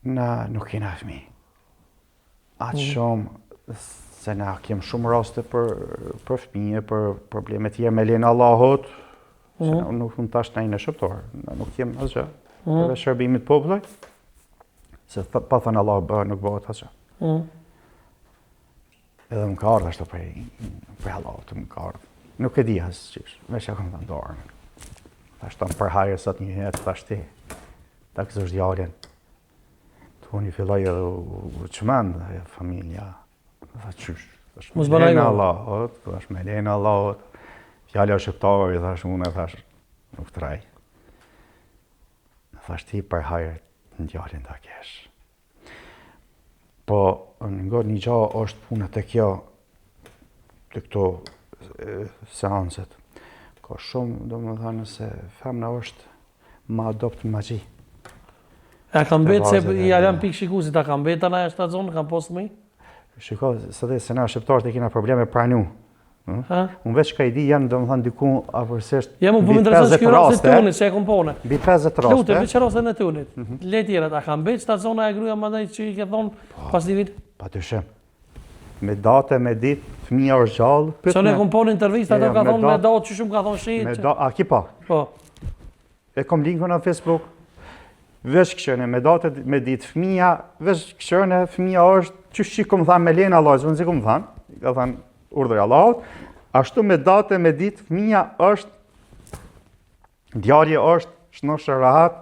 na nuk kena fëmijë. Atë shumë, se na kem shumë raste për fëmijë, për probleme tjera me lenë Allahut, se na nuk mund tash na në shëptor, na nuk kem asgjë. Për shërbimit popullit, se pa thënë Allah bëhet, nuk bëhet asgjë. Edhe më ka ardhë ashtu për Allahut, më ka ardhë. Nuk e di asë qysh, veç e kam të ndorën. Tash të më përhajër sot një jetë, tash ti, ta kësë është djallin. Të unë i filloj edhe u qëmend, familja. Tha qysh, tash me lejnë Allahut, tash me lejnë Allahut. Fjallja shqiptarë, thash unë, thash nuk të raj. Thash ti përhajër në djallin të kesh. Po, një gjo është punë të kjo, të këto seanset. Ka shumë, do më thënë, se femna është ma adopt në magji. A kam betë se i alem pikë shikusit, a kam betë ana e shtazonë, kam posë mëj? Shiko, së dhe se na shqiptarët e kina probleme pranu. Unë veç ka i di janë, do më thënë, diku avërsisht Jam u po më interesën që rastë të unit, që e kom pone. Bi 50 raste. Lute, veç rastë në të unit. Le tjerat, a kam betë shtazonë e gruja më dhej që i ke thonë pas një vit? Pa të shem. Me date, me ditë, fëmija është gjallë. Që ne kom po në intervista, ata ka thonë me datë, që shumë ka thonë shitë. A ki pa? Po. E kom linkën në Facebook. Vesh këshëne, me date, me ditë, fëmija, vesh këshëne, fëmija është, që shi kom thanë me lejnë Allah, zënë si kom thanë, ka thanë urdhër Allahut, ashtu me date, me ditë, fëmija është, djarje është, shnoshë rahat,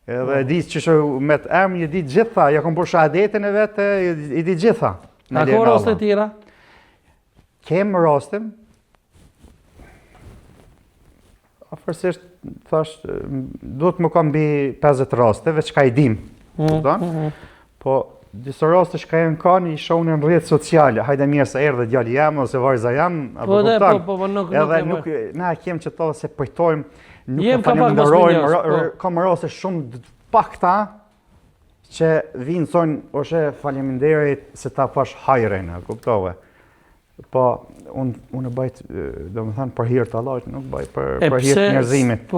edhe e ditë që shë me të emë, i ditë gjitha, ja kom për shahadetin e vete, i ditë gjitha. A ko raste tjera? Kemë rastim. Afërsisht, thash, do të më kam bi 50 raste, veç ka i dim. Po, disë raste që ka e në kanë, i shonë në rrjetë sociale. Hajde mirë se erë dhe djali jam, ose varza jam, apo kuptan. Po, nuk edhe nuk, na kemë që to se pëjtojmë, nuk e falemnderojmë, kam raste shumë pakta, që vinë thonë, oshe faleminderit se ta pash hajrejnë, kuptove. Po, unë bëjt, do më thënë, për hirë të Allahut, nuk bëjt për hirë të njerëzimit.